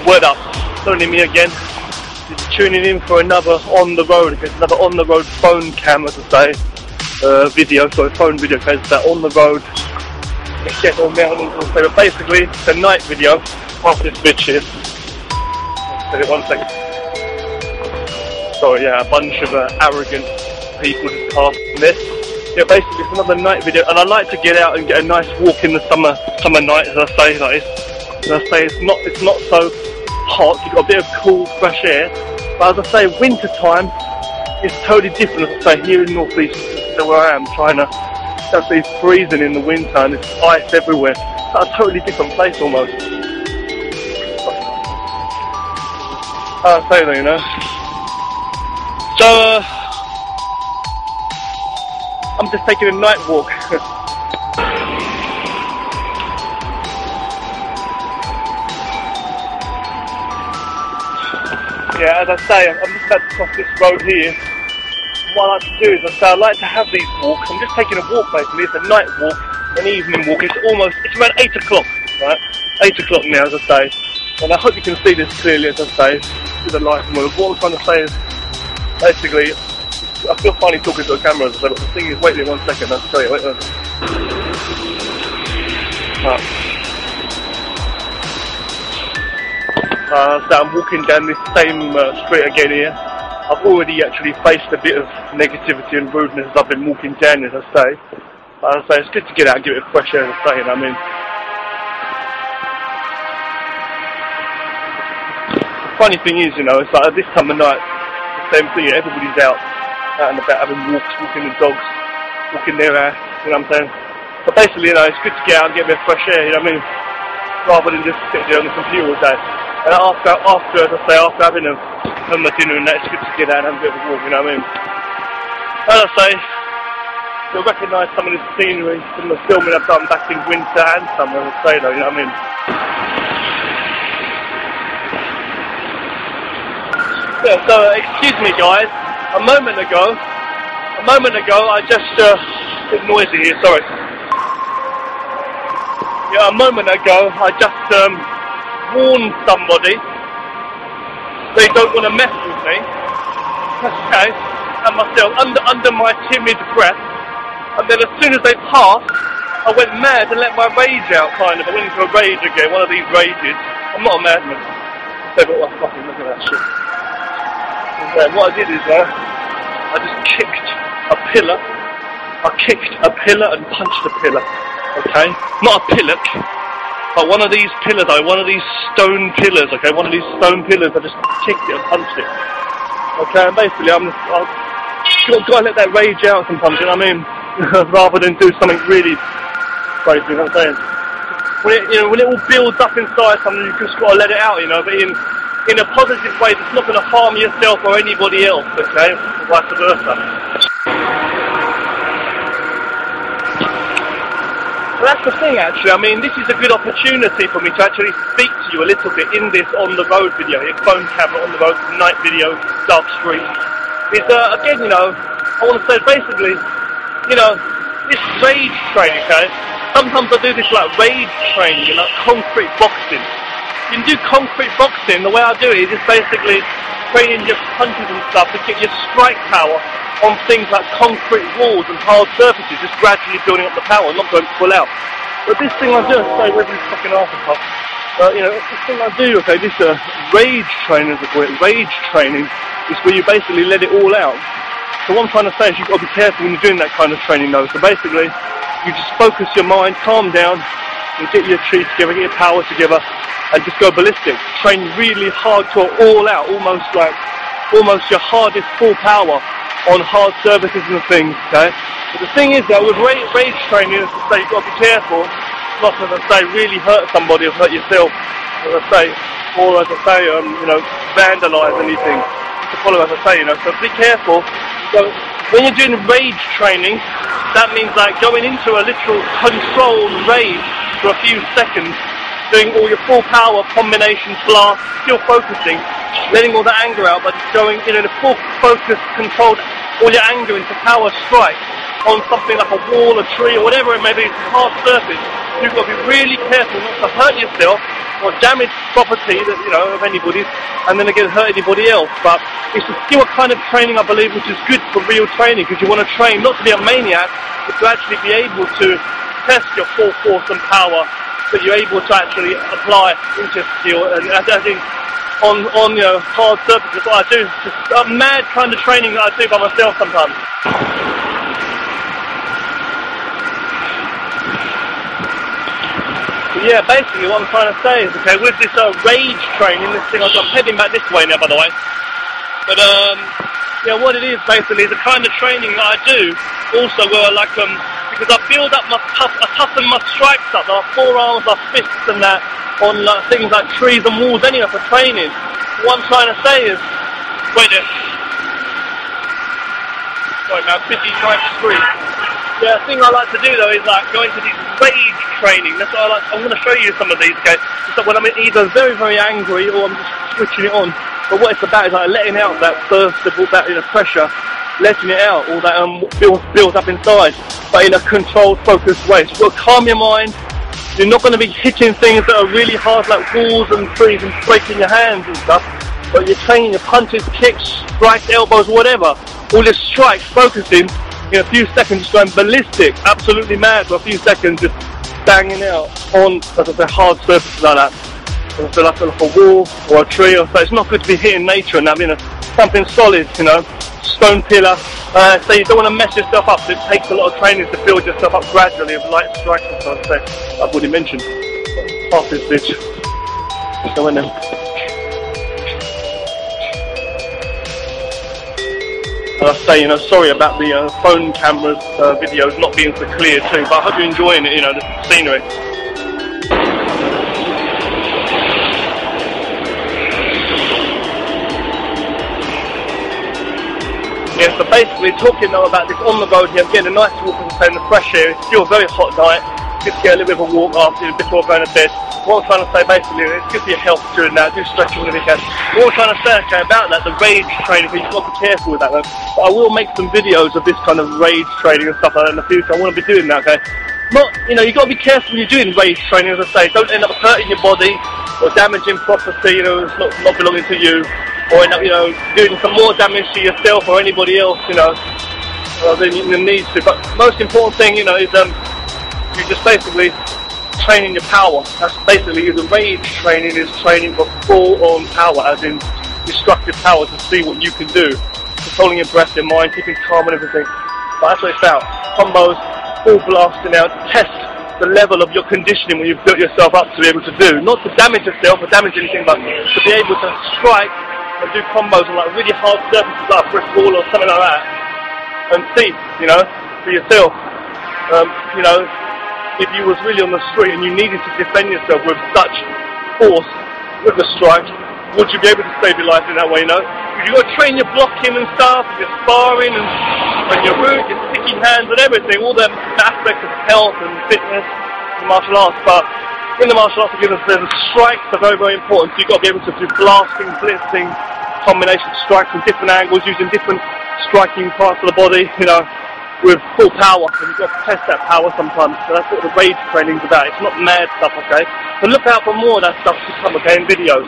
Word up, it's only me again. Just tuning in for another on the road, okay, another on the road phone cam, as I say, video, sorry, phone video, okay, so on the road. Let's get on mountains, so basically it's a night video of this bitch here. Wait 1 second. Sorry, yeah, a bunch of arrogant people just casting this. Yeah, basically it's another night video, and I like to get out and get a nice walk in the summer night, as I say, like this. As I say, it's not so hot, you've got a bit of cool, fresh air, but as I say, winter time is totally different. As I say, here in North East, so where I am, China, it's freezing in the winter and there's ice everywhere. It's a totally different place almost. I'll say that, you know. So, I'm just taking a night walk. Yeah, as I say, I'm just about to cross this road here. What I like to do is, I like to have these walks. I'm just taking a walk basically. It's a night walk, an evening walk. It's around 8 o'clock, right? 8 o'clock now, as I say. And I hope you can see this clearly, as I say, with the light and what I'm trying to say is, basically, I feel funny talking to a camera, as I say, but the thing is, wait there 1 second, I'll tell you, wait there. So I'm walking down this same street again here. I've already actually faced a bit of negativity and rudeness as I've been walking down, as I say. It's good to get out and give it a fresh air, as I say, you know what I mean. The funny thing is, you know, it's like at this time of night, the same thing, everybody's out and about having walks, walking the dogs, walking their ass, you know what I'm saying? But basically, you know, it's good to get out and get a bit of fresh air, you know what I mean? Rather than just sit there on the computer all day. And after, as I say, after having my dinner and that, it's good to get out and have a bit of a walk, you know what I mean? As I say, you'll recognise some of this scenery from the filming I've done back in winter and summer, as I say though, you know what I mean? Yeah, so, excuse me guys, a moment ago, I just, a bit noisy here, sorry. Yeah, a moment ago, I just, warned somebody they don't want to mess with me, okay, and myself under my timid breath, and then as soon as they passed, I went mad and let my rage out, kind of. I went into a rage again, one of these rages. I'm not a madman. So, but oh, fucking look at that shit. And what I did is, I just kicked a pillar. I kicked a pillar and punched a pillar, okay? Not a pillock. But one of these pillars, one of these stone pillars, okay, one of these stone pillars, I just kicked it and punched it. Okay, and basically I've got to let that rage out sometimes, you know what I mean? Rather than do something really crazy, you know what I'm saying? When it all builds up inside something, you just got to let it out, you know, but in a positive way that's not going to harm yourself or anybody else, okay? Or vice versa. Well, that's the thing actually, I mean, this is a good opportunity for me to actually speak to you a little bit in this on the road video, here, phone camera on the road, night video, dark street. It's, again, you know, I want to say basically, you know, this rage training, okay, sometimes I do this like rage training, you know, concrete boxing. You can do concrete boxing, the way I do it is just basically training your punches and stuff to get your strike power on things like concrete walls and hard surfaces, just gradually building up the power, not going full out. But this thing I do, say where's this fucking article, you know, this thing I do, okay, this rage training, as I call it, rage training, is where you basically let it all out. So what I'm trying to say is you've got to be careful when you're doing that kind of training though. So basically, you just focus your mind, calm down, and get your chi together, get your power together, and just go ballistic. Train really hardcore, all out, almost your hardest full power on hard surfaces and things, okay? But the thing is that with rage training, as I say, you've got to be careful not to, as I say, really hurt somebody or hurt yourself, as I say, or as I say, you know, vandalise anything. To follow, as I say, you know, so be careful. So when you're doing rage training, that means like going into a literal controlled rage for a few seconds, doing all your full power combinations, blast, still focusing, letting all the anger out, but just going in a full focus, controlled, all your anger into power strike on something like a wall, a tree, or whatever it may be, it's a hard surface, You've got to be really careful not to hurt yourself or damage property that, you know, of anybody's, and then again hurt anybody else. But it's a skill kind of training, I believe, which is good for real training, because you want to train not to be a maniac, but to actually be able to test your full force and power, that you're able to actually apply into skill. And I think on you know, hard surfaces, what I do is just a mad kind of training that I do by myself sometimes. Yeah, basically what I'm trying to say is, okay, with this rage training, this thing, I'm heading back this way now, by the way. But yeah, what it is basically is the kind of training that I do. Also, where like because I build up I toughen my strikes up, my forearms, my fists, and that on like things like trees and walls, anyway, for training. What I'm trying to say is, wait there. Sorry, now 50 trying to scream. Yeah, the thing I like to do though is like go into these rage training. That's what I like. I'm going to show you some of these, okay? So when I'm either very, very angry or I'm just switching it on. But what it's about is like letting out that burst of all that, you know, pressure, letting it out, all that built up inside, but in a controlled, focused way. So you've got to calm your mind. You're not going to be hitting things that are really hard, like walls and trees, and breaking your hands and stuff. But you're training your punches, kicks, strikes, elbows, whatever. All your strikes, focusing. In a few seconds, just going ballistic, absolutely mad for a few seconds, just banging out on, as I say, hard surfaces like that. So like a wall or a tree or so. It's not good to be hitting nature and that, you know, something solid, you know, stone pillar. So you don't want to mess yourself up. So it takes a lot of training to build yourself up gradually with light strikes, as I say. I've already mentioned. Half this bitch. Go in there. I say, you know, sorry about the phone cameras, videos not being so clear too, but I hope you're enjoying it, you know, the scenery. Yeah, so basically talking now about this on the road here, I'm getting a nice walk in the fresh air. It's still a very hot night. Good to get a little bit of a walk after, before going to bed. What I'm trying to say basically, it's good for your health during that, do stretching whenever you can. What I'm trying to say, okay, about that, the rage training, but you've got to be careful with that though. But I will make some videos of this kind of rage training and stuff like that in the future. I want to be doing that, okay? Not, you know, you've got to be careful when you're doing rage training, as I say. Don't end up hurting your body or damaging property, you know, it's not belonging to you. Or end up, you know, doing some more damage to yourself or anybody else, you know, than you need to. But most important thing, you know, is you just basically training your power. That's basically the rage training is training for full-on power, as in destructive power to see what you can do. Controlling your breath, your mind, keeping calm and everything. But that's what it's about. Combos, full blasting out, to test the level of your conditioning when you've built yourself up to be able to do. Not to damage yourself or damage anything, but to be able to strike and do combos on like really hard surfaces like a brick wall or something like that. And see, you know, for yourself, you know, if you was really on the street and you needed to defend yourself with such force with the strike, would you be able to save your life in that way, you know? You've got to train your blocking and stuff, your sparring and your root, your sticky hands and everything, all the aspects of health and fitness in martial arts. But in the martial arts, again, the strikes are very, very important. So you've got to be able to do blasting, blitzing, combination strikes from different angles, using different striking parts of the body, you know, with full power, and you've got to test that power sometimes. So that's what the rage training's about. It's not mad stuff, okay? So look out for more of that stuff to come, okay, in videos.